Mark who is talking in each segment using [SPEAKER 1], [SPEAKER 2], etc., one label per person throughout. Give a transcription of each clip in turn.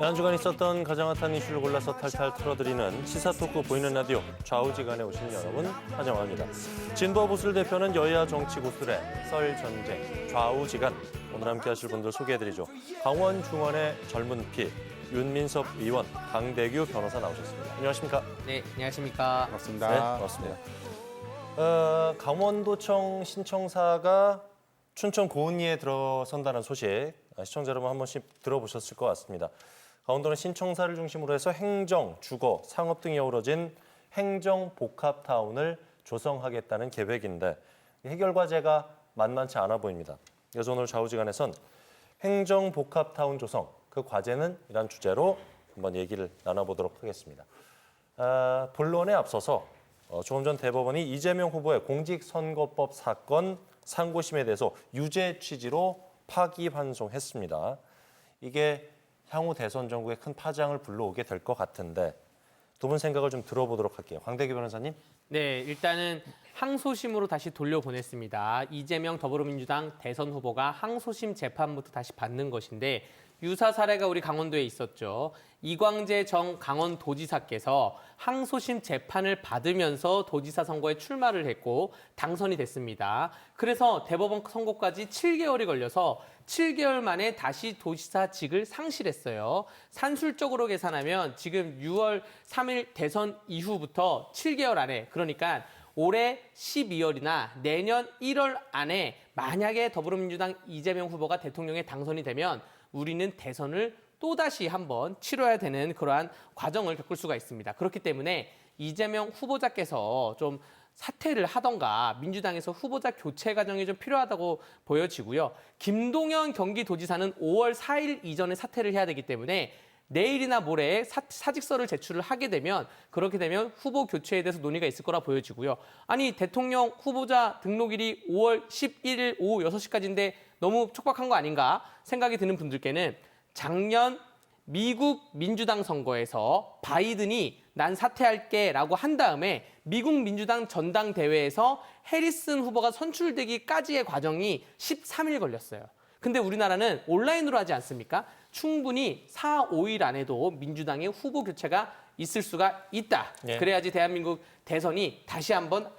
[SPEAKER 1] 한 주간 있었던 가장 핫한 이슈를 골라서 탈탈 털어드리는 시사토크 보이는 라디오 좌우지간에 오신 여러분 환영합니다. 진보 보수 대표는 여야 정치 고수의 썰 전쟁 좌우지간 오늘 함께 하실 분들 소개해드리죠. 강원 중원의 젊은 피 윤민섭 의원, 강대규 변호사 나오셨습니다. 안녕하십니까?
[SPEAKER 2] 네, 안녕하십니까?
[SPEAKER 3] 반갑습니다.
[SPEAKER 1] 네, 반갑습니다. 강원도청 신청사가 춘천 고은리에 들어선다는 소식 시청자 여러분 한 번씩 들어보셨을 것 같습니다. 강원도는 신청사를 중심으로 해서 행정, 주거, 상업 등이 어우러진 행정복합타운을 조성하겠다는 계획인데 해결 과제가 만만치 않아 보입니다. 그래서 오늘 좌우지간에선 행정복합타운 조성, 그 과제는 이란 주제로 한번 얘기를 나눠보도록 하겠습니다. 본론에 앞서서 조금 전 대법원이 이재명 후보의 공직선거법 사건 상고심에 대해서 유죄 취지로 파기환송했습니다. 이게 향후 대선 전국에 큰 파장을 불러오게 될 것 같은데 두 분 생각을 좀 들어보도록 할게요. 황대규 변호사님.
[SPEAKER 2] 네, 일단은 항소심으로 다시 돌려보냈습니다. 이재명 더불어민주당 대선 후보가 항소심 재판부터 다시 받는 것인데 유사 사례가 우리 강원도에 있었죠. 이광재 전 강원도지사께서 항소심 재판을 받으면서 도지사 선거에 출마를 했고 당선이 됐습니다. 그래서 대법원 선고까지 7개월이 걸려서 7개월 만에 다시 도지사직을 상실했어요. 산술적으로 계산하면 지금 6월 3일 대선 이후부터 7개월 안에, 그러니까 올해 12월이나 내년 1월 안에 만약에 더불어민주당 이재명 후보가 대통령에 당선이 되면 우리는 대선을 또다시 한번 치러야 되는 그러한 과정을 겪을 수가 있습니다. 그렇기 때문에 이재명 후보자께서 좀 사퇴를 하던가 민주당에서 후보자 교체 과정이 좀 필요하다고 보여지고요. 김동연 경기도지사는 5월 4일 이전에 사퇴를 해야 되기 때문에 내일이나 모레 사직서를 제출을 하게 되면 그렇게 되면 후보 교체에 대해서 논의가 있을 거라 보여지고요. 아니 대통령 후보자 등록일이 5월 11일 오후 6시까지인데 너무 촉박한 거 아닌가 생각이 드는 분들께는 작년 미국 민주당 선거에서 바이든이 난 사퇴할게라고 한 다음에 미국 민주당 전당대회에서 해리슨 후보가 선출되기까지의 과정이 13일 걸렸어요. 근데 우리나라는 온라인으로 하지 않습니까? 충분히 4, 5일 안에도 민주당의 후보 교체가 있을 수가 있다.
[SPEAKER 1] 예.
[SPEAKER 2] 그래야지 대한민국 대선이 다시 한번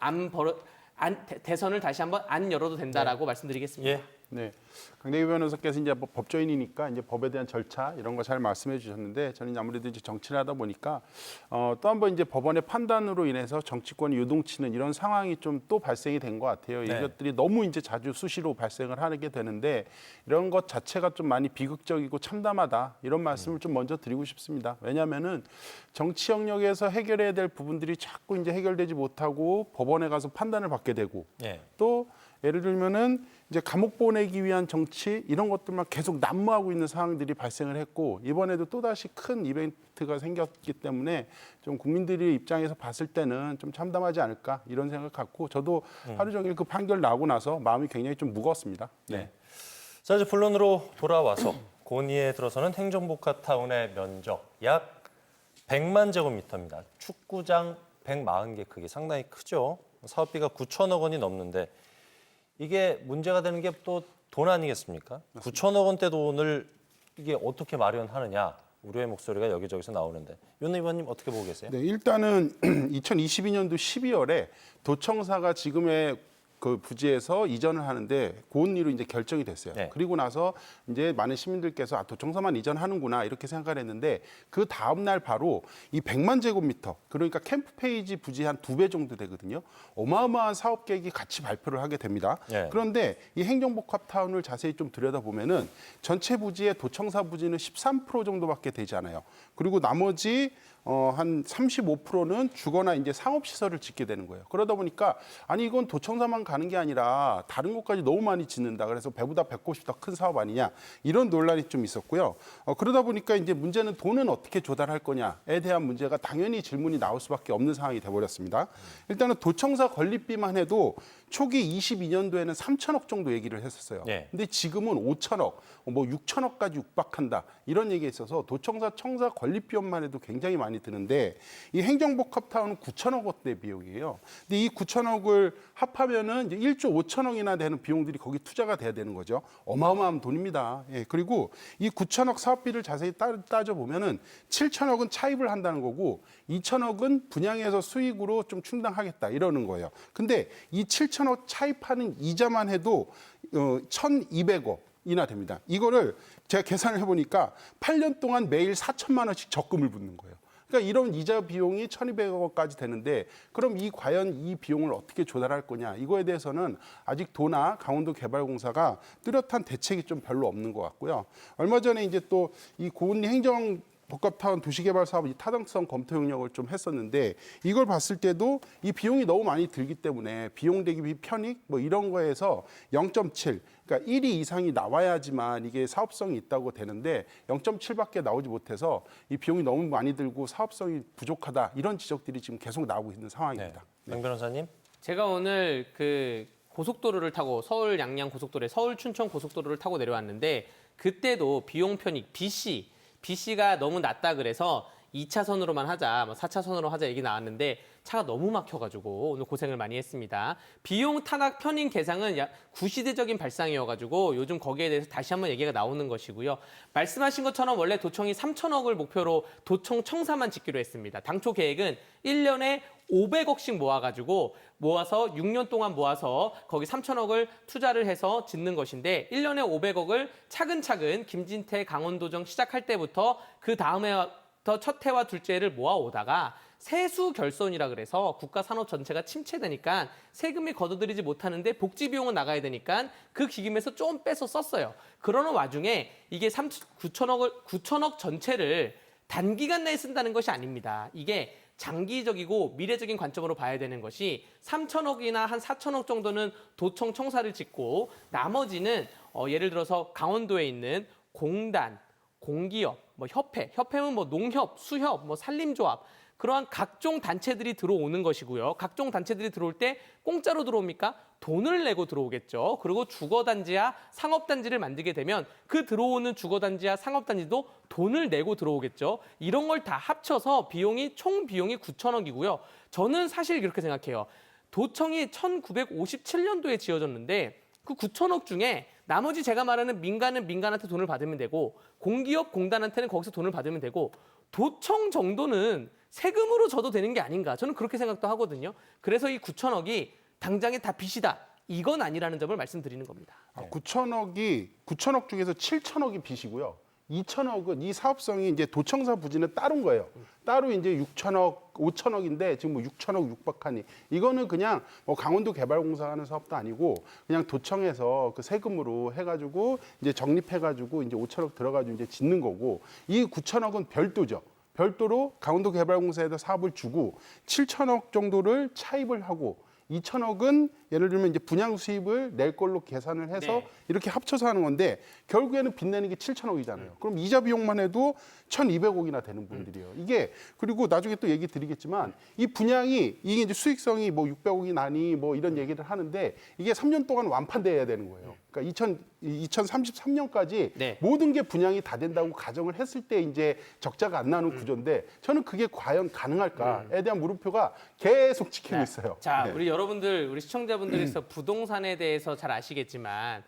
[SPEAKER 2] 대선을 다시 한번 안 열어도 된다라고 말씀드리겠습니다.
[SPEAKER 1] 예.
[SPEAKER 3] 네, 강대규 변호사께서 이제 법조인이니까 이제 법에 대한 절차 이런 거 잘 말씀해 주셨는데 저는 아무래도 이제 정치를 하다 보니까 또 한 번 이제 법원의 판단으로 인해서 정치권이 요동치는 이런 상황이 좀 또 발생이 된 것 같아요.
[SPEAKER 1] 네.
[SPEAKER 3] 이것들이 너무 이제 자주 수시로 발생을 하게 되는데 이런 것 자체가 좀 많이 비극적이고 참담하다 이런 말씀을 좀 먼저 드리고 싶습니다. 왜냐하면은 정치 영역에서 해결해야 될 부분들이 자꾸 이제 해결되지 못하고 법원에 가서 판단을 받게 되고
[SPEAKER 1] 예.
[SPEAKER 3] 또 예를 들면은 이제 감옥 보내기 위한 정치 이런 것들만 계속 난무하고 있는 상황들이 발생을 했고 이번에도 또다시 큰 이벤트가 생겼기 때문에 좀 국민들의 입장에서 봤을 때는 좀 참담하지 않을까 이런 생각 갖고 저도 하루 종일 그 판결 나오고 나서 마음이 굉장히 좀 무거웠습니다.
[SPEAKER 1] 네. 자, 이제 본론으로 돌아와서 고은리에 들어서는 행정복합타운의 면적 약 100만 제곱미터입니다. 축구장 140개 크기 상당히 크죠. 사업비가 9천억 원이 넘는데 이게 문제가 되는 게 또 돈 아니겠습니까? 맞습니다. 9천억 원대 돈을 이게 어떻게 마련하느냐 우려의 목소리가 여기저기서 나오는데 윤 의원님 어떻게 보고 계세요?
[SPEAKER 3] 네, 일단은 2022년도 12월에 도청사가 지금의 그 부지에서 이전을 하는데 고은리로 이제 결정이 됐어요.
[SPEAKER 1] 네.
[SPEAKER 3] 그리고 나서 이제 많은 시민들께서 도청사만 이전하는구나 이렇게 생각을 했는데 그 다음 날 바로 이 100만 제곱미터 그러니까 캠프페이지 부지 한 2배 정도 되거든요. 어마어마한 사업 계획이 같이 발표를 하게 됩니다.
[SPEAKER 1] 네.
[SPEAKER 3] 그런데 이 행정복합타운을 자세히 좀 들여다보면은 전체 부지의 도청사 부지는 13% 정도밖에 되지 않아요. 그리고 나머지 한 35%는 주거나 이제 상업시설을 짓게 되는 거예요. 그러다 보니까 아니 이건 도청사만 가는 게 아니라 다른 곳까지 너무 많이 짓는다. 그래서 배보다 배꼽이 더 큰 사업 아니냐 이런 논란이 좀 있었고요. 그러다 보니까 이제 문제는 돈은 어떻게 조달할 거냐에 대한 문제가 당연히 질문이 나올 수밖에 없는 상황이 돼버렸습니다. 일단은 도청사 건립비만 해도 초기 22년도에는 3천억 정도 얘기를 했었어요.
[SPEAKER 1] 네.
[SPEAKER 3] 근데 지금은 5천억, 뭐 6천억까지 육박한다 이런 얘기가 있어서 도청사 청사 건립 비용만 해도 굉장히 많이 드는데 이 행정복합타운은 9천억 원대 비용이에요. 근데 이 9천억을 합하면은 그러면 이제 1조 5천억이나 되는 비용들이 거기 투자가 돼야 되는 거죠. 어마어마한 돈입니다. 예, 그리고 이 9천억 사업비를 자세히 따져보면은 7천억은 차입을 한다는 거고 2천억은 분양해서 수익으로 좀 충당하겠다 이러는 거예요. 근데 이 7천억 차입하는 이자만 해도 1,200억이나 됩니다. 이거를 제가 계산을 해보니까 8년 동안 매일 4천만 원씩 적금을 붓는 거예요. 그러니까 이런 이자 비용이 1,200억까지 되는데 그럼 과연 이 비용을 어떻게 조달할 거냐 이거에 대해서는 아직 도나 강원도개발공사가 뚜렷한 대책이 좀 별로 없는 것 같고요. 얼마 전에 이제 또 이 고은리 행정 복합타운 도시개발 사업 타당성 검토 용역을 좀 했었는데 이걸 봤을 때도 이 비용이 너무 많이 들기 때문에 비용 대비 편익 뭐 이런 거에서 0.7 그러니까 1이 이상이 나와야지만 이게 사업성이 있다고 되는데 0.7밖에 나오지 못해서 이 비용이 너무 많이 들고 사업성이 부족하다 이런 지적들이 지금 계속 나오고 있는 상황입니다.
[SPEAKER 1] 양 변호사님.
[SPEAKER 2] 제가 오늘 그 고속도로를 타고 서울 양양 고속도로에 서울 춘천 고속도로를 타고 내려왔는데 그때도 비용 편익 BC가 너무 낮다 그래서 2차선으로만 하자, 4차선으로 하자 얘기 나왔는데 차가 너무 막혀가지고 오늘 고생을 많이 했습니다. 비용 타락 편익 계상은 구시대적인 발상이어가지고 요즘 거기에 대해서 다시 한번 얘기가 나오는 것이고요. 말씀하신 것처럼 원래 도청이 3천억을 목표로 도청 청사만 짓기로 했습니다. 당초 계획은 1년에 500억씩 모아서 6년 동안 모아서 거기 3천억을 투자를 해서 짓는 것인데 1년에 500억을 차근차근 김진태 강원도정 시작할 때부터 그 다음에 첫 해와 둘째 해를 모아오다가 세수 결손이라 그래서 국가 산업 전체가 침체되니까 세금이 거둬들이지 못하는데 복지 비용은 나가야 되니까 그 기금에서 좀 빼서 썼어요. 그러는 와중에 이게 9천억 전체를 단기간 내에 쓴다는 것이 아닙니다. 이게 장기적이고 미래적인 관점으로 봐야 되는 것이 3천억이나 한 4천억 정도는 도청 청사를 짓고 나머지는 예를 들어서 강원도에 있는 공단, 공기업, 협회는 농협, 수협, 산림조합 그러한 각종 단체들이 들어오는 것이고요. 각종 단체들이 들어올 때 공짜로 들어옵니까? 돈을 내고 들어오겠죠. 그리고 주거단지와 상업단지를 만들게 되면 그 들어오는 주거단지와 상업단지도 돈을 내고 들어오겠죠. 이런 걸 다 합쳐서 총 비용이 9천억이고요. 저는 사실 이렇게 생각해요. 도청이 1957년도에 지어졌는데 그 9천억 중에 나머지 제가 말하는 민간은 민간한테 돈을 받으면 되고 공기업, 공단한테는 거기서 돈을 받으면 되고 도청 정도는 세금으로 줘도 되는 게 아닌가 저는 그렇게 생각도 하거든요. 그래서 이 9천억이 당장에 다 빚이다. 이건 아니라는 점을 말씀드리는 겁니다.
[SPEAKER 3] 9천억 중에서 7천억이 빚이고요. 2천억은 이 사업성이 이제 도청사 부지는 따른 거예요. 따로 이제 6천억, 5천억인데 지금 6천억 육박하니 이거는 그냥 강원도 개발공사가 하는 사업도 아니고 그냥 도청에서 그 세금으로 해가지고 이제 적립해가지고 이제 5천억 들어가지고 이제 짓는 거고 이 9천억은 별도죠. 별도로 강원도 개발공사에다 사업을 주고 7천억 정도를 차입을 하고 2천억은 예를 들면 이제 분양 수입을 낼 걸로 계산을 해서
[SPEAKER 2] 네.
[SPEAKER 3] 이렇게 합쳐서 하는 건데 결국에는 빚내는 게 7천억이잖아요. 그럼 이자 비용만 해도 1,200억이나 되는 분들이에요. 이게 그리고 나중에 또 얘기 드리겠지만 이 분양이 이게 이제 수익성이 600억이 나니 이런 얘기를 하는데 이게 3년 동안 완판돼야 되는 거예요. 그러니까 2033년까지
[SPEAKER 2] 네.
[SPEAKER 3] 모든 게 분양이 다 된다고 가정을 했을 때 이제 적자가 안 나는 구조인데 저는 그게 과연 가능할까에 대한 물음표가 계속 지키고 있어요.
[SPEAKER 2] 자,
[SPEAKER 3] 네.
[SPEAKER 2] 우리 여러분들, 우리 시청자분들께서 부동산에 대해서 잘 아시겠지만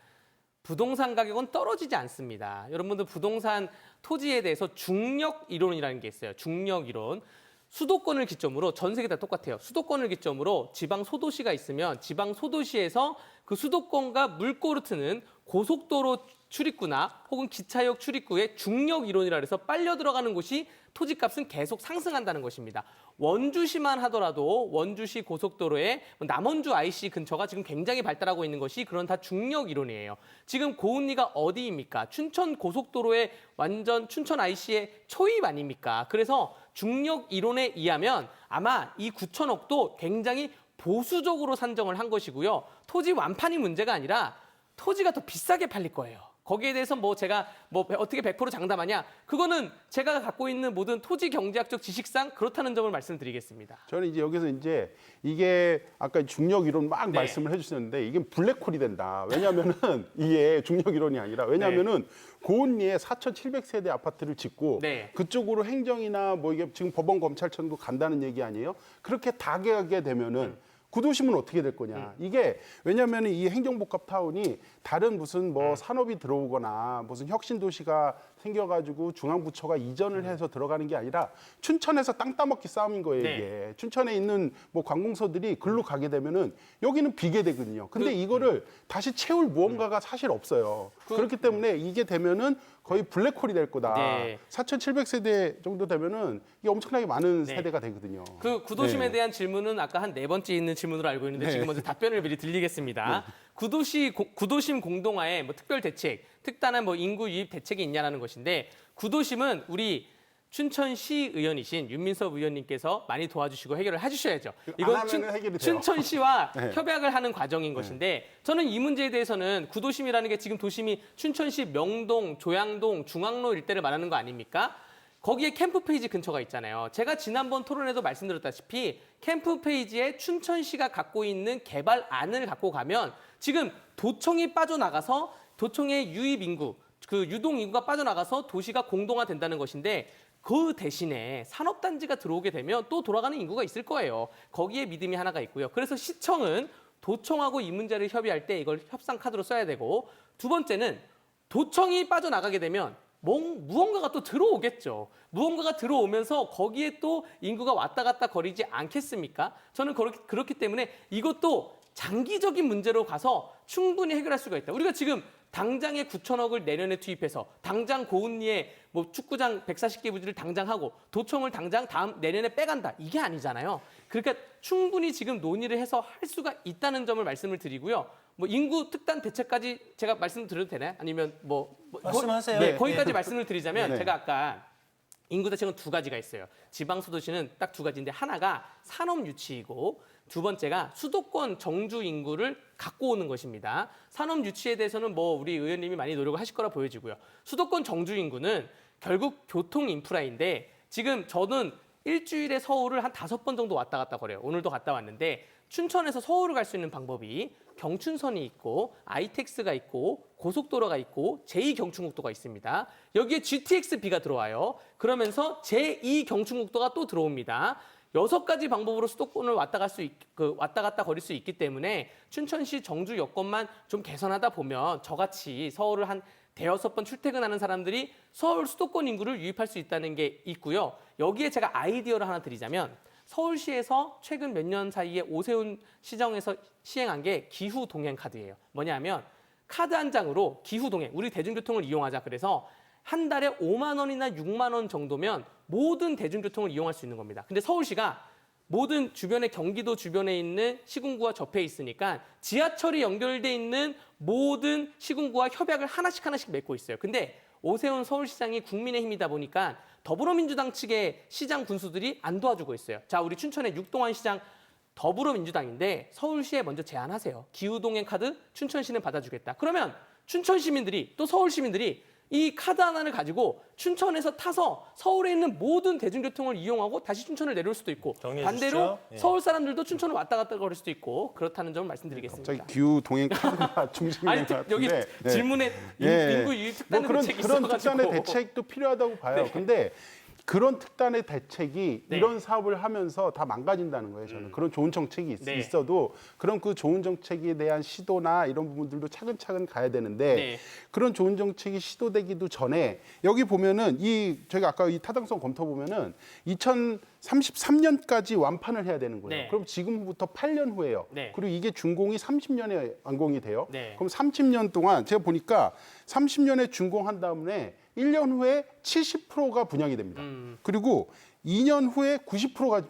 [SPEAKER 2] 부동산 가격은 떨어지지 않습니다. 여러분들 부동산 토지에 대해서 중력 이론이라는 게 있어요. 중력 이론. 수도권을 기점으로 전 세계 다 똑같아요. 수도권을 기점으로 지방 소도시가 있으면 지방 소도시에서 그 수도권과 물꼬를 트는 고속도로 출입구나 혹은 기차역 출입구의 중력 이론이라 해서 빨려 들어가는 곳이 토지값은 계속 상승한다는 것입니다. 원주시만 하더라도 원주시 고속도로에 남원주 IC 근처가 지금 굉장히 발달하고 있는 것이 그런 다 중력 이론이에요. 지금 고은리가 어디입니까? 춘천 고속도로의 완전 춘천 IC의 초입 아닙니까? 그래서 중력 이론에 의하면 아마 이 9천억도 굉장히 보수적으로 산정을 한 것이고요. 토지 완판이 문제가 아니라 토지가 더 비싸게 팔릴 거예요. 거기에 대해서 제가 어떻게 100% 장담하냐? 그거는 제가 갖고 있는 모든 토지 경제학적 지식상 그렇다는 점을 말씀드리겠습니다.
[SPEAKER 3] 저는 이제 여기서 이제 이게 아까 중력 이론 막
[SPEAKER 2] 네.
[SPEAKER 3] 말씀을 해주셨는데 이게 블랙홀이 된다. 왜냐하면은 이게 중력 이론이 아니라 왜냐하면은 고은리에 4,700세대 아파트를 짓고
[SPEAKER 2] 네.
[SPEAKER 3] 그쪽으로 행정이나 이게 지금 법원 검찰청도 간다는 얘기 아니에요? 그렇게 다 가게 되면은 구도심은 어떻게 될 거냐. 이게 왜냐하면 이 행정복합타운이 다른 무슨 뭐 산업이 들어오거나 무슨 혁신도시가 생겨가지고 중앙부처가 이전을 해서 들어가는 게 아니라 춘천에서 땅 따먹기 싸움인 거예요.
[SPEAKER 2] 네.
[SPEAKER 3] 이게 춘천에 있는 뭐 관공서들이 글로 가게 되면은 여기는 비게 되거든요. 근데 이거를 다시 채울 무언가가 사실 없어요. 그렇기 때문에 이게 되면은 거의 블랙홀이 될 거다.
[SPEAKER 2] 네.
[SPEAKER 3] 4,700세대 정도 되면은 이게 엄청나게 많은
[SPEAKER 2] 네.
[SPEAKER 3] 세대가 되거든요.
[SPEAKER 2] 그 구도심에
[SPEAKER 3] 네.
[SPEAKER 2] 대한 질문은 아까 한 4번째 있는 질문으로 알고 있는데
[SPEAKER 3] 네.
[SPEAKER 2] 지금 먼저 답변을 미리 드리겠습니다. 구도심 공동화에 뭐 특별 대책, 특단한 뭐 인구 유입 대책이 있냐라는 것인데 구도심은 우리 춘천시 의원이신 윤민섭 의원님께서 많이 도와주시고 해결을 해주셔야죠.
[SPEAKER 3] 안 하면은 해결이 돼요.
[SPEAKER 2] 춘천시와
[SPEAKER 3] 네.
[SPEAKER 2] 협약을 하는 과정인 것인데 저는 이 문제에 대해서는 구도심이라는 게 지금 도심이 춘천시 명동, 조양동, 중앙로 일대를 말하는 거 아닙니까? 거기에 캠프페이지 근처가 있잖아요. 제가 지난번 토론에도 말씀드렸다시피 캠프페이지에 춘천시가 갖고 있는 개발안을 갖고 가면 지금 도청이 빠져나가서 도청의 유입 인구, 그 유동 인구가 빠져나가서 도시가 공동화된다는 것인데 그 대신에 산업단지가 들어오게 되면 또 돌아가는 인구가 있을 거예요. 거기에 믿음이 하나가 있고요. 그래서 시청은 도청하고 이 문제를 협의할 때 이걸 협상 카드로 써야 되고 두 번째는 도청이 빠져나가게 되면 무언가가 또 들어오겠죠. 무언가가 들어오면서 거기에 또 인구가 왔다 갔다 거리지 않겠습니까? 저는 그렇기 때문에 이것도 장기적인 문제로 가서 충분히 해결할 수가 있다. 우리가 지금 당장에 9천억을 내년에 투입해서 당장 고은리에 뭐 축구장 140개 부지를 당장 하고 도청을 당장 내년에 빼간다. 이게 아니잖아요. 그러니까 충분히 지금 논의를 해서 할 수가 있다는 점을 말씀을 드리고요. 뭐 인구 특단 대책까지 제가 말씀드려도 되나요? 아니면
[SPEAKER 1] 말씀하세요.
[SPEAKER 2] 네, 거기까지 말씀을 드리자면
[SPEAKER 3] 네.
[SPEAKER 2] 제가 아까 인구 대책은 두 가지가 있어요. 지방소도시는 딱 두 가지인데 하나가 산업 유치이고 두 번째가 수도권 정주 인구를 갖고 오는 것입니다. 산업 유치에 대해서는 뭐 우리 의원님이 많이 노력을 하실 거라 보여지고요. 수도권 정주 인구는 결국 교통 인프라인데 지금 저는 일주일에 서울을 한 5번 정도 왔다 갔다 거려요. 오늘도 갔다 왔는데 춘천에서 서울을 갈 수 있는 방법이 경춘선이 있고 아이텍스가 있고 고속도로가 있고 제2경춘국도가 있습니다. 여기에 GTX-B가 들어와요. 그러면서 제2경춘국도가 또 들어옵니다. 6가지 방법으로 수도권을 왔다 갔다 거릴 수 있기 때문에 춘천시 정주 여건만 좀 개선하다 보면 저같이 서울을 한 대여섯 번 출퇴근하는 사람들이 서울 수도권 인구를 유입할 수 있다는 게 있고요. 여기에 제가 아이디어를 하나 드리자면 서울시에서 최근 몇 년 사이에 오세훈 시정에서 시행한 게 기후 동행 카드예요. 뭐냐면 카드 한 장으로 기후 동행, 우리 대중교통을 이용하자 그래서 한 달에 5만 원이나 6만 원 정도면 모든 대중교통을 이용할 수 있는 겁니다. 근데 서울시가 모든 주변에 경기도 주변에 있는 시군구와 접해 있으니까 지하철이 연결돼 있는 모든 시군구와 협약을 하나씩 맺고 있어요. 근데 오세훈 서울시장이 국민의힘이다 보니까 더불어민주당 측의 시장 군수들이 안 도와주고 있어요. 자, 우리 춘천의 육동환 시장 더불어민주당인데 서울시에 먼저 제안하세요. 기후동행 카드 춘천시는 받아주겠다. 그러면 춘천 시민들이 또 서울 시민들이 이 카드 하나를 가지고 춘천에서 타서 서울에 있는 모든 대중교통을 이용하고 다시 춘천을 내려올 수도 있고
[SPEAKER 1] 정리해
[SPEAKER 2] 반대로
[SPEAKER 1] 주시죠. 예.
[SPEAKER 2] 서울 사람들도 춘천을 왔다 갔다 거릴 수도 있고 그렇다는 점을 말씀드리겠습니다.
[SPEAKER 3] 갑자기 기후 동행 카드가 중심이
[SPEAKER 2] 아니
[SPEAKER 3] 된 것
[SPEAKER 2] 여기
[SPEAKER 3] 같은데. 네.
[SPEAKER 2] 질문에
[SPEAKER 3] 예.
[SPEAKER 2] 인구 유입 특단
[SPEAKER 3] 뭐
[SPEAKER 2] 대책이
[SPEAKER 3] 그런
[SPEAKER 2] 있어가지고
[SPEAKER 3] 특단의 대책도 필요하다고 봐요.
[SPEAKER 2] 네.
[SPEAKER 3] 근데 그런 특단의 대책이
[SPEAKER 2] 네.
[SPEAKER 3] 이런 사업을 하면서 다 망가진다는 거예요. 저는 그런 좋은 정책이
[SPEAKER 2] 네.
[SPEAKER 3] 있어도 그런 그 좋은 정책에 대한 시도나 이런 부분들도 차근차근 가야 되는데
[SPEAKER 2] 네.
[SPEAKER 3] 그런 좋은 정책이 시도되기도 전에 여기 보면은 저희가 아까 이 타당성 검토 보면은 2033년까지 완판을 해야 되는 거예요.
[SPEAKER 2] 네.
[SPEAKER 3] 그럼 지금부터 8년 후예요.
[SPEAKER 2] 네.
[SPEAKER 3] 그리고 이게 준공이 30년에 완공이 돼요.
[SPEAKER 2] 네.
[SPEAKER 3] 그럼 30년 동안 제가 보니까 30년에 준공한 다음에 1년 후에 70%가 분양이 됩니다. 그리고 2년 후에 90%가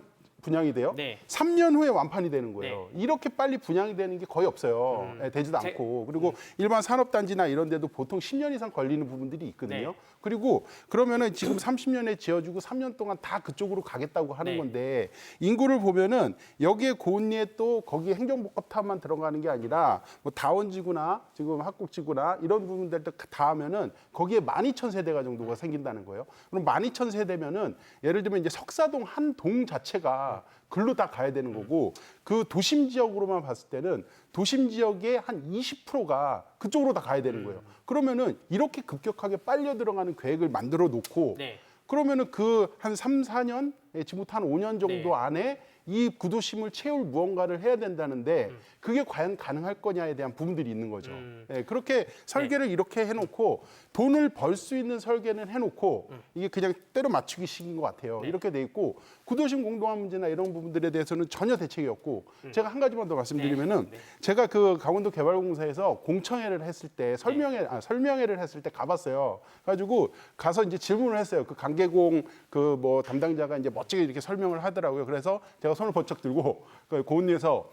[SPEAKER 3] 분양이 돼요.
[SPEAKER 2] 네.
[SPEAKER 3] 3년 후에 완판이 되는 거예요. 이렇게 빨리 분양이 되는 게 거의 없어요. 예, 되지도 않고. 그리고 일반 산업단지나 이런 데도 보통 10년 이상 걸리는 부분들이 있거든요.
[SPEAKER 2] 네.
[SPEAKER 3] 그리고 그러면은 지금 30년에 지어주고 3년 동안 다 그쪽으로 가겠다고 하는
[SPEAKER 2] 네.
[SPEAKER 3] 건데 인구를 보면은 여기에 고은리에 또 거기에 행정복합타운만 들어가는 게 아니라 뭐 다원지구나 지금 학국지구나 이런 부분들도 다 하면은 거기에 12,000세대가 정도가 생긴다는 거예요. 그럼 12,000세대면은 예를 들면 이제 석사동 한 동 자체가 글로 다 가야 되는 거고 그 도심 지역으로만 봤을 때는 도심 지역의 한 20%가 그쪽으로 다 가야 되는 거예요. 그러면은 이렇게 급격하게 빨려 들어가는 계획을 만들어 놓고
[SPEAKER 2] 네.
[SPEAKER 3] 그러면은 그 한 3, 4년 지금부터 한 5년 정도
[SPEAKER 2] 네.
[SPEAKER 3] 안에 이 구도심을 채울 무언가를 해야 된다는데 그게 과연 가능할 거냐에 대한 부분들이 있는 거죠. 예, 그렇게 설계를 이렇게 해놓고 돈을 벌 수 있는 설계는 해놓고 이게 그냥 때려 맞추기식인 것 같아요. 이렇게 돼 있고 구도심 공동화 문제나 이런 부분들에 대해서는 전혀 대책이 없고 제가 한 가지만 더 말씀드리면은 제가 그 강원도 개발공사에서 공청회를 했을 때 설명회를 했을 때 가봤어요. 가지고 가서 이제 질문을 했어요. 그 강계공 그 뭐 담당자가 이제 멋지게 이렇게 설명을 하더라고요. 그래서 제가 손을 번쩍 들고 그 고은리에서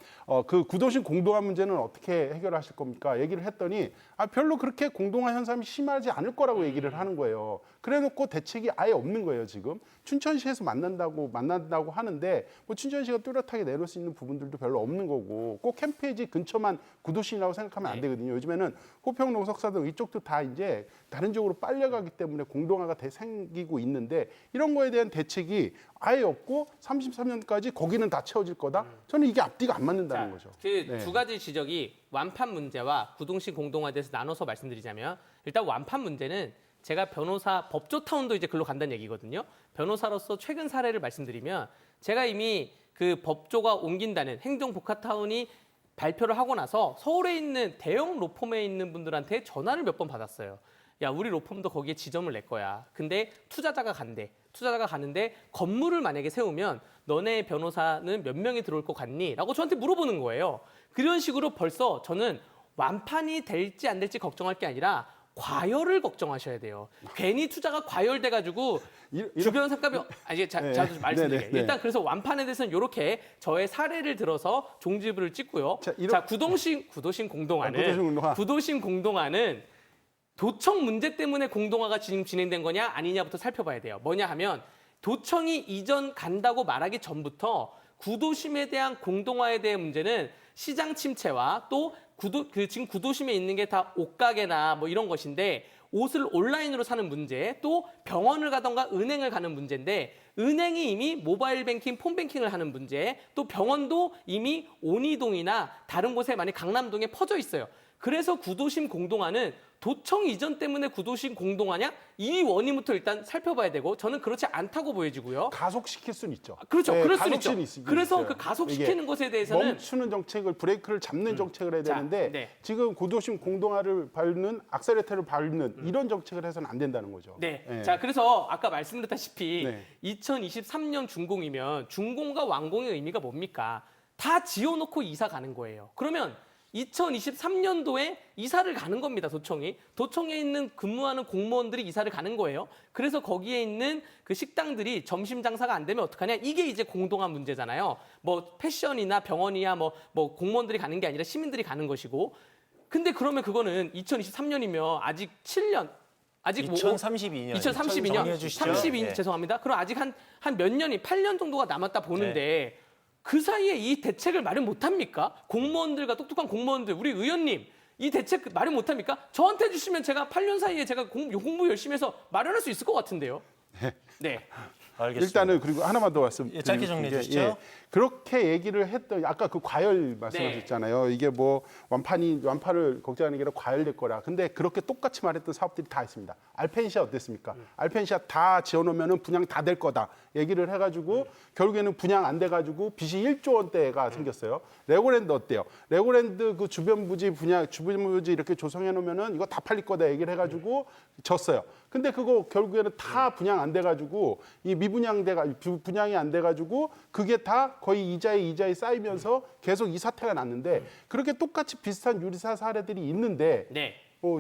[SPEAKER 3] 그 구도심 공동화 문제는 어떻게 해결하실 겁니까? 얘기를 했더니 별로 그렇게 공동화 현상이 심하지 않을 거라고 얘기를 하는 거예요. 그래놓고 대책이 아예 없는 거예요. 지금 춘천시에서 만난다고 하는데 뭐 춘천시가 뚜렷하게 내놓을 수 있는 부분들도 별로 없는 거고 꼭 캠페이지 근처만 구도심이라고 생각하면 안 되거든요. 요즘에는 호평, 농석사 등 이쪽도 다 이제 다른 쪽으로 빨려가기 때문에 공동화가 생기고 있는데 이런 거에 대한 대책이 아예 없고 33년까지 거기는 다 채워질 거다. 저는 이게 앞뒤가 안 맞는다는 거죠.
[SPEAKER 2] 그 두 가지 지적이 완판 문제와 구도심 공동화에 대해서 나눠서 말씀드리자면 일단 완판 문제는 제가 변호사 법조타운도 이제 글로 간다는 얘기거든요. 변호사로서 최근 사례를 말씀드리면 제가 이미 그 법조가 옮긴다는 행정복합타운이 발표를 하고 나서 서울에 있는 대형 로펌에 있는 분들한테 전화를 몇 번 받았어요. 야, 우리 로펌도 거기에 지점을 낼 거야. 근데 투자자가 간대. 투자자가 가는데 건물을 만약에 세우면 너네 변호사는 몇 명이 들어올 것 같니? 라고 저한테 물어보는 거예요. 그런 식으로 벌써 저는 완판이 될지 안 될지 걱정할 게 아니라 과열을 걱정하셔야 돼요. 괜히 투자가 과열돼가지고 주변 상가비 이게 제가 좀 말씀드릴게요.
[SPEAKER 3] 네네.
[SPEAKER 2] 일단 그래서 완판에 대해서는 이렇게 저의 사례를 들어서 종지부를 찍고요. 자, 구도심 공동화는 구도심 공동화는 도청 문제 때문에 공동화가 지금 진행된 거냐 아니냐부터 살펴봐야 돼요. 뭐냐 하면 도청이 이전 간다고 말하기 전부터 구도심에 대한 공동화에 대한 문제는 시장 침체와 또 지금 구도심에 있는 게 다 옷가게나 뭐 이런 것인데 옷을 온라인으로 사는 문제, 또 병원을 가던가 은행을 가는 문제인데 은행이 이미 모바일 뱅킹, 폰 뱅킹을 하는 문제, 또 병원도 이미 온이동이나 다른 곳에 많이 강남동에 퍼져 있어요. 그래서 구도심 공동화는 도청 이전 때문에 구도심 공동화냐? 이 원인부터 일단 살펴봐야 되고 저는 그렇지 않다고 보여지고요.
[SPEAKER 3] 가속시킬 수는 있죠.
[SPEAKER 2] 그렇죠. 그럴 수는
[SPEAKER 3] 가속시는
[SPEAKER 2] 있죠. 그래서
[SPEAKER 3] 있어요.
[SPEAKER 2] 그 가속시키는 것에 대해서는
[SPEAKER 3] 멈추는 정책을 브레이크를 잡는 정책을 해야
[SPEAKER 2] 자,
[SPEAKER 3] 되는데
[SPEAKER 2] 네.
[SPEAKER 3] 지금 구도심 공동화를 밟는 악셀레터를 밟는 이런 정책을 해서는 안 된다는 거죠.
[SPEAKER 2] 네.
[SPEAKER 3] 예.
[SPEAKER 2] 자, 그래서 아까 말씀드렸다시피
[SPEAKER 3] 네.
[SPEAKER 2] 2023년 준공이면 준공과 완공의 의미가 뭡니까? 다 지어놓고 이사 가는 거예요. 그러면 2023년도에 이사를 가는 겁니다, 도청이. 도청에 있는 근무하는 공무원들이 이사를 가는 거예요. 그래서 거기에 있는 그 식당들이 점심 장사가 안 되면 어떡하냐? 이게 이제 공동화 문제잖아요. 뭐 패션이나 병원이야 뭐 공무원들이 가는 게 아니라 시민들이 가는 것이고. 근데 그러면 그거는 2023년이면 아직 7년 아직
[SPEAKER 1] 2032년.
[SPEAKER 2] 2032년,
[SPEAKER 1] 정리해 주시죠.
[SPEAKER 2] 32
[SPEAKER 1] 예.
[SPEAKER 2] 죄송합니다. 그럼 아직 한 몇 년이 8년 정도가 남았다 보는데 그 사이에 이 대책을 마련 못합니까? 공무원들과 똑똑한 공무원들, 우리 의원님 이 대책 마련 못합니까? 저한테 주시면 제가 8년 사이에 제가 공부 열심히 해서 마련할 수 있을 것 같은데요. 네.
[SPEAKER 1] 알겠습니다.
[SPEAKER 3] 일단은 그리고 하나만 더 말씀드리면
[SPEAKER 1] 짧게 정리해 주시죠.
[SPEAKER 3] 그렇게 얘기를 했더니 아까 그 과열 말씀하셨잖아요. 이게 뭐 완파를 걱정하는 게 아니라 과열될 거라. 근데 그렇게 똑같이 말했던 사업들이 다 있습니다. 알펜시아 어땠습니까? 알펜시아 다 지어놓으면은 분양 다 될 거다. 얘기를 해가지고 결국에는 분양 안 돼가지고 빚이 1조 원대가 생겼어요. 레고랜드 어때요? 레고랜드 그 주변 부지 이렇게 조성해 놓으면은 이거 다 팔릴 거다 얘기를 해가지고 졌어요. 근데 그거 결국에는 다 분양 안 돼가지고 이 분양이 안 돼가지고 그게 다 거의 이자에 쌓이면서 계속 이 사태가 났는데 그렇게 똑같이 비슷한 유리사 사례들이 있는데
[SPEAKER 2] 네.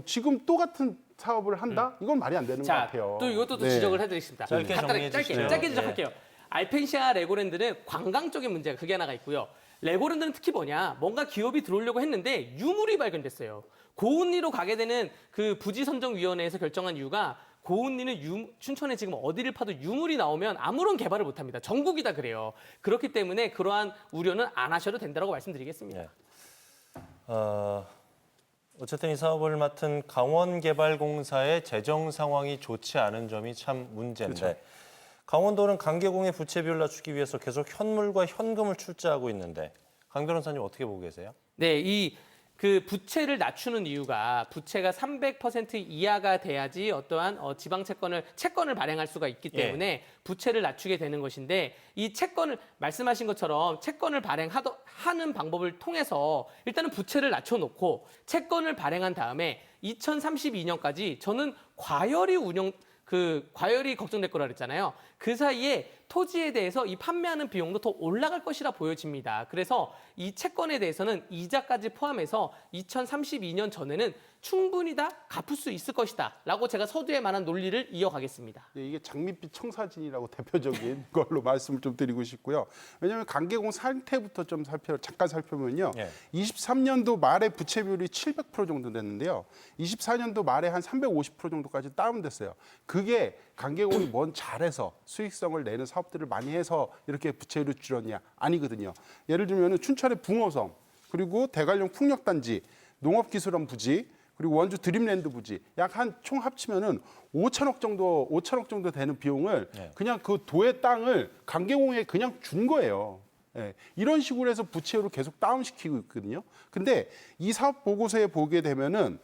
[SPEAKER 3] 지금 또 같은 사업을 한다? 이건 말이 안 되는 것
[SPEAKER 2] 자,
[SPEAKER 3] 같아요.
[SPEAKER 2] 또 이것도 또
[SPEAKER 3] 네.
[SPEAKER 2] 지적을 해드리겠습니다.
[SPEAKER 1] 짧게 정리해 주시죠.
[SPEAKER 2] 짧게
[SPEAKER 1] 예.
[SPEAKER 2] 지적할게요. 알펜시아 레고랜드는 관광적인 문제가 그게 하나가 있고요. 레고랜드는 특히 뭐냐, 뭔가 기업이 들어오려고 했는데 유물이 발견됐어요. 고은리로 가게 되는 그 부지선정위원회에서 결정한 이유가 고은리는 춘천에 지금 어디를 파도 유물이 나오면 아무런 개발을 못합니다. 전국이 다 그래요. 그렇기 때문에 그러한 우려는 안 하셔도 된다고 말씀드리겠습니다.
[SPEAKER 1] 네. 어쨌든 이 사업을 맡은 강원개발공사의 재정 상황이 좋지 않은 점이 참 문제인데
[SPEAKER 3] 그렇죠.
[SPEAKER 1] 강원도는 강계공의 부채 비율 낮추기 위해서 계속 현물과 현금을 출자하고 있는데 강 변호사님 어떻게 보고 계세요?
[SPEAKER 2] 네, 그 부채를 낮추는 이유가 부채가 300% 이하가 돼야지 어떠한 지방 채권을 발행할 수가 있기 때문에 부채를 낮추게 되는 것인데 이 채권을 말씀하신 것처럼 채권을 발행하는 방법을 통해서 일단은 부채를 낮춰놓고 채권을 발행한 다음에 2032년까지 저는 과열이 걱정될 거라 그랬잖아요. 그 사이에 토지에 대해서 이 판매하는 비용도 더 올라갈 것이라 보여집니다. 그래서 이 채권에 대해서는 이자까지 포함해서 2032년 전에는 충분히 다 갚을 수 있을 것이다 라고 제가 서두에 만한 논리를 이어가겠습니다.
[SPEAKER 3] 이게 장밋빛 청사진이라고 대표적인 걸로 말씀을 좀 드리고 싶고요. 왜냐하면 강계공 상태부터 좀 잠깐 살펴보면요. 23년도 말에 부채 비율이 700% 정도 됐는데요. 24년도 말에 한 350% 정도까지 다운됐어요. 그게 강계공이 뭔 잘해서 수익성을 내는 사업들을 많이 해서 이렇게 부채율을 줄였냐? 아니거든요. 예를 들면 춘천의 붕어섬, 그리고 대관령 풍력단지, 농업기술원 부지, 그리고 원주 드림랜드 부지 약 한 총 합치면은 5천억 정도 되는 비용을 그냥 그 도의 땅을 강계공에 그냥 준 거예요. 이런 식으로 해서 부채율을 계속 다운시키고 있거든요. 근데 이 사업 보고서에 보게 되면은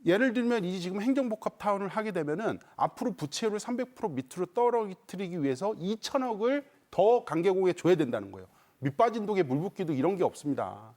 [SPEAKER 3] 예를 들면 이 지금 행정복합타운을 하게 되면은 앞으로 부채율을 300% 밑으로 떨어뜨리기 위해서 2천억을 더 강계공에 줘야 된다는 거예요. 밑빠진 독에 물 붓기도 이런 게 없습니다.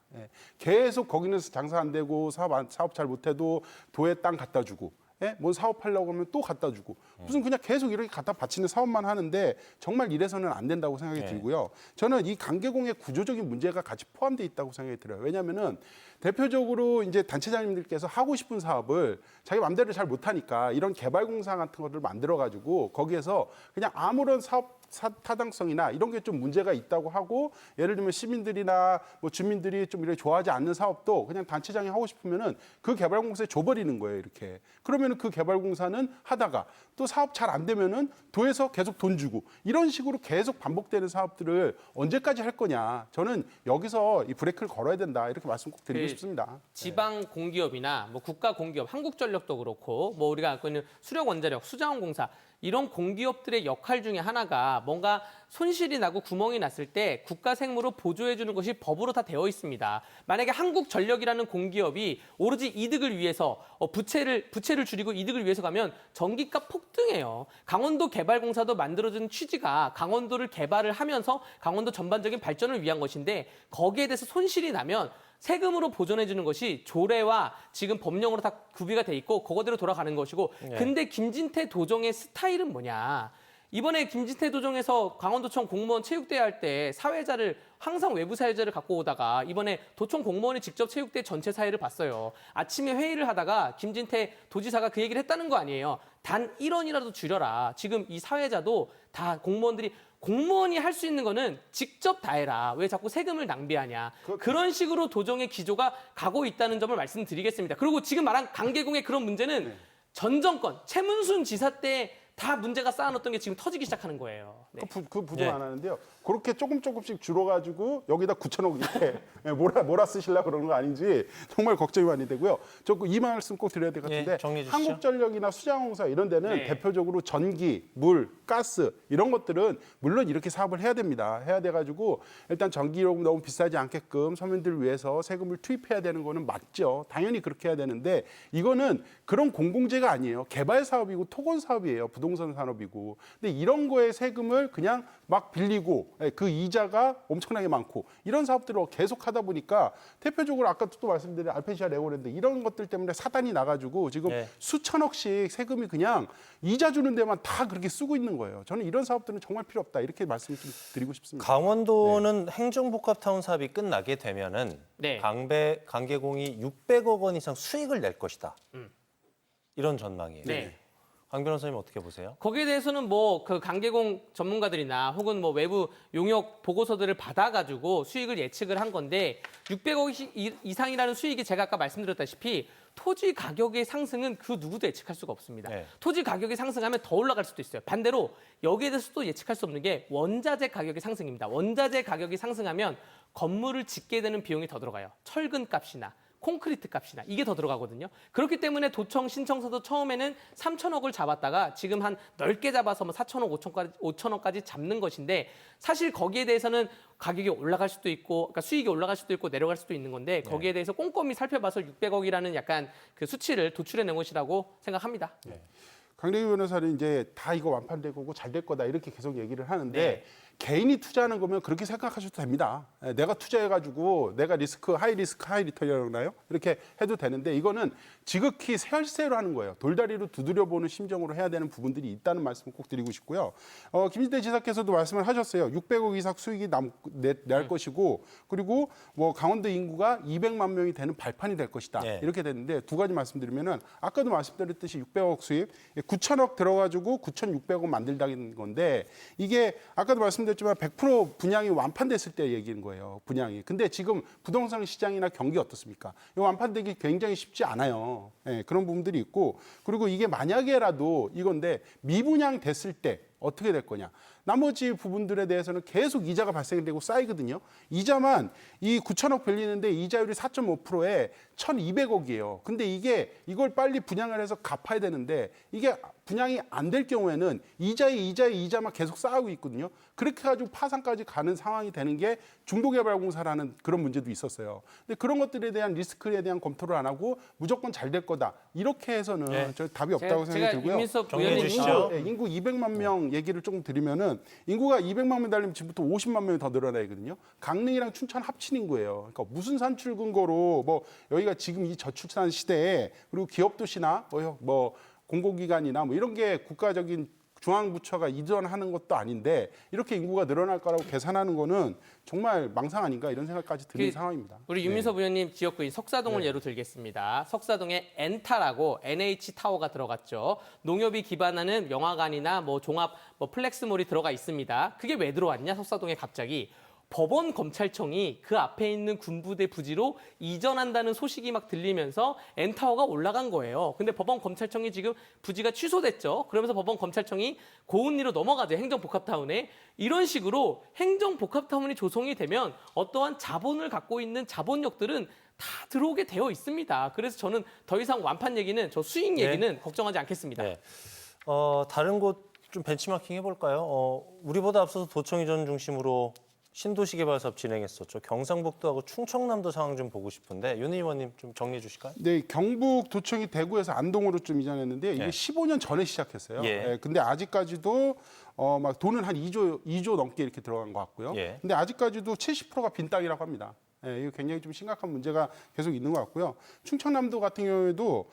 [SPEAKER 3] 계속 거기는 장사 안 되고 사업 잘 못해도 도에 땅 갖다 주고, 뭔 사업하려고 하면 또 갖다 주고, 무슨 그냥 계속 이렇게 갖다 바치는 사업만 하는데 정말 이래서는 안 된다고 생각이 들고요. 저는 이 강계공의 구조적인 문제가 같이 포함되어 있다고 생각이 들어요. 왜냐하면은 대표적으로 이제 단체장님들께서 하고 싶은 사업을 자기 마음대로 잘 못하니까 이런 개발공사 같은 것들을 만들어가지고 거기에서 그냥 아무런 사업 타당성이나 이런 게 좀 문제가 있다고 하고, 예를 들면 시민들이나 뭐 주민들이 좀 이렇게 좋아하지 않는 사업도 그냥 단체장이 하고 싶으면은 그 개발공사에 줘버리는 거예요, 이렇게. 그러면은 그 개발공사는 하다가 또 사업 잘 안 되면은 도에서 계속 돈 주고 이런 식으로 계속 반복되는 사업들을 언제까지 할 거냐. 저는 여기서 이 브레이크를 걸어야 된다, 이렇게 말씀 꼭 드리고 싶습니다.
[SPEAKER 2] 지방 공기업이나 뭐 국가 공기업, 한국전력도 그렇고 뭐 우리가 알고 있는 수력원자력, 수자원공사 이런 공기업들의 역할 중에 하나가 뭔가 손실이 나고 구멍이 났을 때 국가 생무로 보조해 주는 것이 법으로 다 되어 있습니다. 만약에 한국전력이라는 공기업이 오로지 이득을 위해서 부채를 줄이고 이득을 위해서 가면 전기값 폭등해요. 강원도 개발공사도 만들어진 취지가 강원도를 개발을 하면서 강원도 전반적인 발전을 위한 것인데 거기에 대해서 손실이 나면 세금으로 보존해 주는 것이 조례와 지금 법령으로 다 구비가 돼 있고 그거대로 돌아가는 것이고, 근데 김진태 도정의 스타일은 뭐냐? 이번에 김진태 도정에서 강원도청 공무원 체육대회 할 때 사회자를 항상 외부 사회자를 갖고 오다가 이번에 도청 공무원이 직접 체육대 전체 사회를 봤어요. 아침에 회의를 하다가 김진태 도지사가 그 얘기를 했다는 거 아니에요. 단 1원이라도 줄여라. 지금 이 사회자도 다 공무원이 할 수 있는 거는 직접 다 해라. 왜 자꾸 세금을 낭비하냐. 그런 식으로 도정의 기조가 가고 있다는 점을 말씀드리겠습니다. 그리고 지금 말한 강계공의 그런 문제는 전 정권, 최문순 지사 때 다 문제가 쌓아놓던 게 지금 터지기 시작하는 거예요. 네.
[SPEAKER 3] 그 부정 안 하는데요. 그렇게 조금씩 줄어가지고 여기다 9천억 이렇게 몰아 쓰시려고 그러는 거 아닌지 정말 걱정이 많이 되고요. 이 말씀 꼭 드려야 될 것 같은데,
[SPEAKER 1] 정리해 주시죠.
[SPEAKER 3] 한국전력이나 수자원공사 이런 데는 대표적으로 전기, 물, 가스 이런 것들은 물론 이렇게 사업을 해야 됩니다. 해야 돼가지고 일단 전기요금 너무 비싸지 않게끔 서민들을 위해서 세금을 투입해야 되는 거는 맞죠. 당연히 그렇게 해야 되는데 이거는 그런 공공재가 아니에요. 개발 사업이고 토건 사업이에요. 부동산 산업이고. 근데 이런 거에 세금을 그냥 막 빌리고 그 이자가 엄청나게 많고 이런 사업들을 계속 하다 보니까 대표적으로 아까 또 말씀드린 알펜시아 레고랜드 이런 것들 때문에 사단이 나가지고 지금 수천억씩 세금이 그냥 이자 주는 데만 다 그렇게 쓰고 있는 거예요. 저는 이런 사업들은 정말 필요 없다, 이렇게 말씀 좀 드리고 싶습니다.
[SPEAKER 1] 강원도는 행정복합타운 사업이 끝나게 되면은 강계공이 600억 원 이상 수익을 낼 것이다. 이런 전망이에요. 강 변호사님 어떻게 보세요?
[SPEAKER 2] 거기에 대해서는 뭐 그 강계공 전문가들이나 혹은 뭐 외부 용역 보고서들을 받아가지고 수익을 예측을 한 건데 600억 이상이라는 수익이 제가 아까 말씀드렸다시피 토지 가격의 상승은 그 누구도 예측할 수가 없습니다. 토지 가격이 상승하면 더 올라갈 수도 있어요. 반대로 여기에 대해서 또 예측할 수 없는 게 원자재 가격의 상승입니다. 원자재 가격이 상승하면 건물을 짓게 되는 비용이 더 들어가요. 철근 값이나 콘크리트 값이나 이게 더 들어가거든요. 그렇기 때문에 도청 신청서도 처음에는 3천억을 잡았다가 지금 한 넓게 잡아서 뭐 4천억, 5천억까지 잡는 것인데 사실 거기에 대해서는 가격이 올라갈 수도 있고 그러니까 수익이 올라갈 수도 있고 내려갈 수도 있는 건데 거기에 대해서 꼼꼼히 살펴봐서 600억이라는 약간 그 수치를 도출해 낸 것이라고 생각합니다.
[SPEAKER 3] 강대규 변호사는 이제 다 이거 완판될 거고 잘 될 거다 이렇게 계속 얘기를 하는데
[SPEAKER 2] 네.
[SPEAKER 3] 개인이 투자하는 거면 그렇게 생각하셔도 됩니다. 내가 투자해가지고 내가 리스크 하이 리턴이라고 하나요? 이렇게 해도 되는데 이거는 지극히 셀세로 하는 거예요. 돌다리로 두드려보는 심정으로 해야 되는 부분들이 있다는 말씀을 꼭 드리고 싶고요. 김진태 지사께서도 말씀을 하셨어요. 600억 이상 수익이 낼 것이고 그리고 뭐 강원도 인구가 200만 명이 되는 발판이 될 것이다.
[SPEAKER 1] 네.
[SPEAKER 3] 이렇게 됐는데 두 가지 말씀드리면은 아까도 말씀드렸듯이 600억 수입 9천억 들어가지고 9,600억 만들다는 건데 이게 아까도 말씀드렸지만 100% 분양이 완판됐을 때 얘기인 거예요. 분양이. 근데 지금 부동산 시장이나 경기 어떻습니까? 이 완판되기 굉장히 쉽지 않아요. 예, 그런 부분들이 있고 그리고 이게 만약에라도 이건데 미분양 됐을 때 어떻게 될 거냐. 나머지 부분들에 대해서는 계속 이자가 발생되고 쌓이거든요. 이자만 이 9천억 빌리는데 이자율이 4.5%에 1,200억이에요. 근데 이걸 빨리 분양을 해서 갚아야 되는데 이게 분양이 안 될 경우에는 이자에 이자만 계속 쌓이고 있거든요. 그렇게 가지고 파산까지 가는 상황이 되는 게 중도개발공사라는 그런 문제도 있었어요. 근데 그런 것들에 대한 리스크에 대한 검토를 안 하고 무조건 잘 될 거다. 이렇게 해서는
[SPEAKER 1] 네.
[SPEAKER 3] 저 답이 없다고 생각이 들고요.
[SPEAKER 2] 윤민석
[SPEAKER 1] 정리해
[SPEAKER 2] 의원님
[SPEAKER 1] 주시죠.
[SPEAKER 3] 인구 200만 명 얘기를 조금 드리면은 인구가 200만 명 달리면 지금부터 50만 명이 더 늘어나거든요. 강릉이랑 춘천 합친 인구예요. 그러니까 무슨 산출 근거로 뭐 여기가 지금 이 저출산 시대에 그리고 기업 도시나 뭐 공공기관이나 뭐 이런 게 국가적인 중앙부처가 이전하는 것도 아닌데 이렇게 인구가 늘어날 거라고 계산하는 거는 정말 망상 아닌가 이런 생각까지 드는 상황입니다.
[SPEAKER 2] 우리 윤민석 의원님 지역구인 석사동을 예로 들겠습니다. 석사동에 엔타라고 NH타워가 들어갔죠. 농협이 기반하는 영화관이나 뭐 종합 뭐 플렉스몰이 들어가 있습니다. 그게 왜 들어왔냐? 석사동에 갑자기. 법원 검찰청이 그 앞에 있는 군부대 부지로 이전한다는 소식이 막 들리면서 엔타워가 올라간 거예요. 근데 법원 검찰청이 지금 부지가 취소됐죠. 그러면서 법원 검찰청이 고은리로 넘어가죠. 행정복합타운에. 이런 식으로 행정복합타운이 조성이 되면 어떠한 자본을 갖고 있는 자본력들은 다 들어오게 되어 있습니다. 그래서 저는 더 이상 완판 얘기는 저 수익 얘기는 걱정하지 않겠습니다.
[SPEAKER 1] 네. 다른 곳 좀 벤치마킹 해볼까요? 우리보다 앞서서 도청 이전 중심으로 신도시 개발 사업 진행했었죠. 경상북도하고 충청남도 상황 좀 보고 싶은데 윤 의원님 좀 정리해 주실까요?
[SPEAKER 3] 네, 경북 도청이 대구에서 안동으로 좀 이전했는데 이게 15년 전에 시작했어요.
[SPEAKER 1] 예.
[SPEAKER 3] 근데 아직까지도 막 돈은 한 2조 넘게 이렇게 들어간 것 같고요.
[SPEAKER 1] 예.
[SPEAKER 3] 근데 아직까지도 70%가 빈 땅이라고 합니다. 이거 굉장히 좀 심각한 문제가 계속 있는 것 같고요. 충청남도 같은 경우에도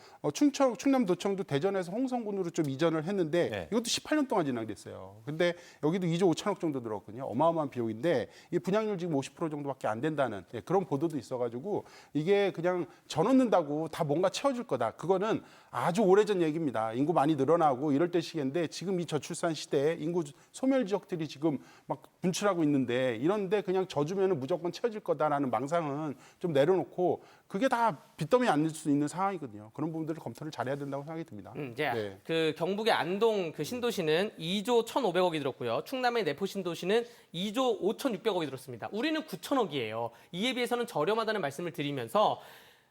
[SPEAKER 3] 충남도청도 대전에서 홍성군으로 좀 이전을 했는데
[SPEAKER 1] 네.
[SPEAKER 3] 이것도 18년 동안 진행됐어요. 근데 여기도 2조 5천억 정도 들었거든요. 어마어마한 비용인데 이 분양률 지금 50% 정도밖에 안 된다는 그런 보도도 있어가지고 이게 그냥 져놓는다고 다 뭔가 채워줄 거다. 그거는 아주 오래전 얘기입니다. 인구 많이 늘어나고 이럴 때 시기인데 지금 이 저출산 시대에 인구 소멸 지역들이 지금 막 분출하고 있는데 이런데 그냥 져주면은 무조건 채워질 거다라는 망상은 좀 내려놓고 그게 다 빚더미에 앉을 수 있는 상황이거든요. 그런 부분들을 검토를 잘해야 된다고 생각이 듭니다.
[SPEAKER 2] 이제
[SPEAKER 3] 네.
[SPEAKER 2] 그 경북의 안동 그 신도시는 2조 1,500억이 들었고요. 충남의 내포 신도시는 2조 5,600억이 들었습니다. 우리는 9천억이에요. 이에 비해서는 저렴하다는 말씀을 드리면서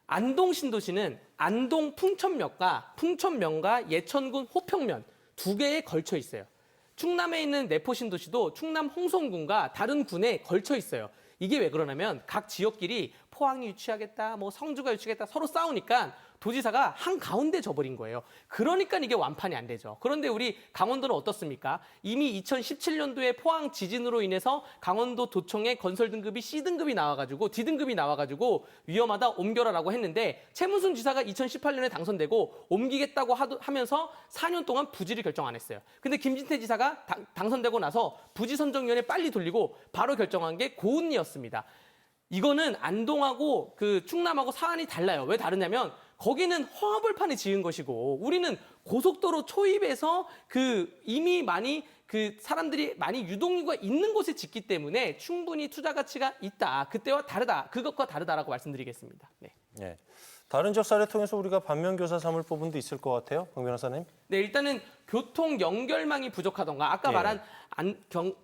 [SPEAKER 2] 안동 신도시는 안동 풍천면과 예천군 호평면 두 개에 걸쳐 있어요. 충남에 있는 내포 신도시도 충남 홍성군과 다른 군에 걸쳐 있어요. 이게 왜 그러냐면 각 지역끼리 포항이 유치하겠다, 뭐 성주가 유치하겠다 서로 싸우니까 도지사가 한가운데 져버린 거예요. 그러니까 이게 완판이 안 되죠. 그런데 우리 강원도는 어떻습니까? 이미 2017년도에 포항 지진으로 인해서 강원도 도청의 건설 등급이 C등급이 나와가지고 D등급이 나와가지고 위험하다 옮겨라라고 했는데 최문순 지사가 2018년에 당선되고 옮기겠다고 하면서 4년 동안 부지를 결정 안 했어요. 근데 김진태 지사가 당선되고 나서 부지선정위원회 빨리 돌리고 바로 결정한 게 고은리였습니다. 이거는 안동하고 그 충남하고 사안이 달라요. 왜 다르냐면 거기는 허허벌판에 지은 것이고 우리는 고속도로 초입에서 그 이미 많이 그 사람들이 많이 유동인구가 있는 곳에 짓기 때문에 충분히 투자 가치가 있다. 그때와 다르다. 그것과 다르다라고 말씀드리겠습니다. 네.
[SPEAKER 1] 네. 다른 지역 사례 통해서 우리가 반면교사 삼을 부분도 있을 것 같아요, 강 변호사님.
[SPEAKER 2] 네, 일단은 교통 연결망이 부족하던가 아까
[SPEAKER 1] 예.
[SPEAKER 2] 말한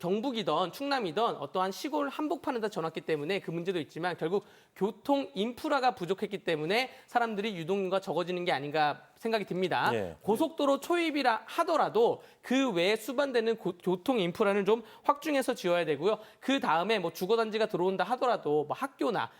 [SPEAKER 2] 경북이던 충남이던 어떠한 시골 한복판에다 전왔기 때문에 그 문제도 있지만 결국 교통 인프라가 부족했기 때문에 사람들이 유동인구가 적어지는 게 아닌가 생각이 듭니다.
[SPEAKER 1] 예.
[SPEAKER 2] 고속도로 초입이라 하더라도 그 외에 수반되는 교통 인프라는 좀 확충해서 지어야 되고요. 그 다음에 뭐 주거단지가 들어온다 하더라도 뭐 학교나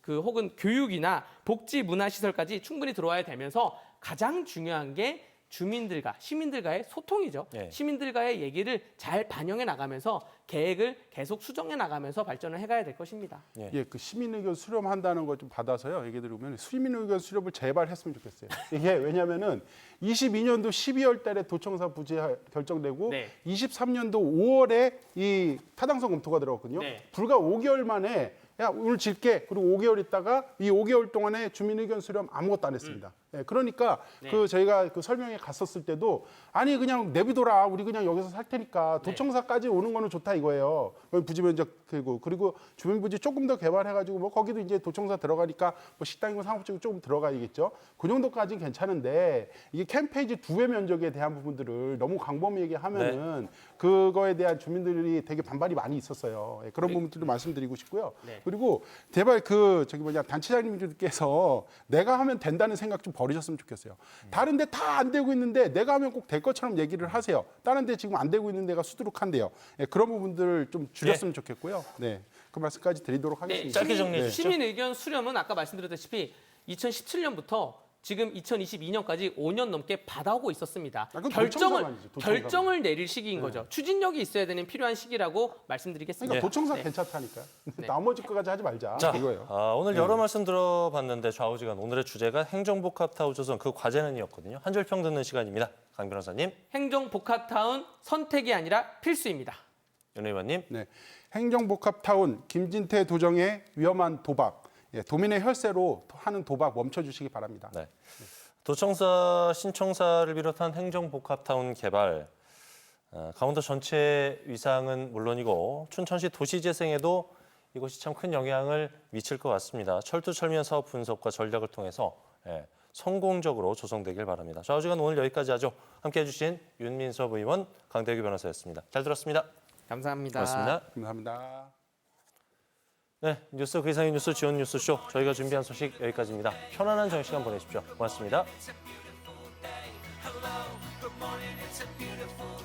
[SPEAKER 2] 그 혹은 교육이나 복지 문화 시설까지 충분히 들어와야 되면서 가장 중요한 게 주민들과 시민들과의 소통이죠.
[SPEAKER 1] 예.
[SPEAKER 2] 시민들과의 얘기를 잘 반영해 나가면서 계획을 계속 수정해 나가면서 발전을 해가야 될 것입니다.
[SPEAKER 3] 예, 그 시민 의견 수렴한다는 걸 좀 받아서요. 얘기 들으면 시민 의견 수렴을 제발 했으면 좋겠어요. 이게 왜냐면은 22년도 12월 달에 도청사 부지 결정되고
[SPEAKER 2] 네.
[SPEAKER 3] 23년도 5월에 이 타당성 검토가 들어갔거든요.
[SPEAKER 2] 네.
[SPEAKER 3] 불과 5개월 만에 야 오늘 질게 그리고 5개월 있다가 이 5개월 동안에 주민 의견 수렴 아무것도 안 했습니다. 예, 그러니까
[SPEAKER 2] 네.
[SPEAKER 3] 그 저희가 그 설명회 갔었을 때도 아니 그냥 내비둬라 우리 그냥 여기서 살 테니까 도청사까지 오는 거는 좋다 이거예요. 부지 면적 그리고 주민 부지 조금 더 개발해가지고 뭐 거기도 이제 도청사 들어가니까 뭐 식당이고 상업적이고 조금 들어가야겠죠. 그 정도까지는 괜찮은데 이게 캠페이지 2배 면적에 대한 부분들을 너무 광범위하게 하면은 그거에 대한 주민들이 되게 반발이 많이 있었어요. 예, 그런 부분들도 말씀드리고 싶고요.
[SPEAKER 2] 네.
[SPEAKER 3] 그리고 제발 단체장님들께서 내가 하면 된다는 생각 좀 버리셨으면 좋겠어요. 다른 데 다 안 되고 있는데 내가 하면 꼭 될 것처럼 얘기를 하세요. 다른 데 지금 안 되고 있는 데가 수두룩한데요. 예, 그런 부분들을 좀 줄였으면 좋겠고요. 네. 그 말씀까지 드리도록 하겠습니다.
[SPEAKER 1] 짧게 정리해 주시죠.
[SPEAKER 2] 시민 의견 수렴은 아까 말씀드렸다시피 2017년부터 지금 2022년까지 5년 넘게 받아오고 있었습니다.
[SPEAKER 3] 그건 도청사가 아니죠, 도청사가.
[SPEAKER 2] 결정을 내릴 시기인 거죠. 추진력이 있어야 되는 필요한 시기라고 말씀드리겠습니다.
[SPEAKER 3] 그러니까 도청사
[SPEAKER 2] 네.
[SPEAKER 3] 괜찮다니까요. 나머지 거까지 하지 말자.
[SPEAKER 1] 자,
[SPEAKER 3] 이거예요.
[SPEAKER 1] 오늘 여러 말씀 들어봤는데 좌우지간 오늘의 주제가 행정복합타운 조성 그 과제는이었거든요. 한 줄 평 듣는 시간입니다. 강 변호사님,
[SPEAKER 2] 행정복합타운 선택이 아니라 필수입니다.
[SPEAKER 1] 윤 의원님.
[SPEAKER 3] 네. 행정복합타운 김진태 도정의 위험한 도박. 예, 도민의 혈세로 하는 도박 멈춰주시기 바랍니다.
[SPEAKER 1] 네. 도청사 신청사를 비롯한 행정복합타운 개발, 강원도 전체 위상은 물론이고 춘천시 도시재생에도 이것이 참 큰 영향을 미칠 것 같습니다. 철두철미한 사업 분석과 전략을 통해서 성공적으로 조성되길 바랍니다. 좌우지간 오늘 여기까지 하죠. 함께해 주신 윤민섭 의원, 강대규 변호사였습니다. 잘 들었습니다.
[SPEAKER 2] 감사합니다.
[SPEAKER 1] 고맙습니다.
[SPEAKER 3] 감사합니다.
[SPEAKER 1] 네, 뉴스 그 이상의 뉴스 지원 뉴스쇼 저희가 준비한 소식 여기까지입니다. 편안한 저녁 시간 보내십시오. 고맙습니다.
[SPEAKER 4] It's a beautiful day. Hello, good morning. It's a beautiful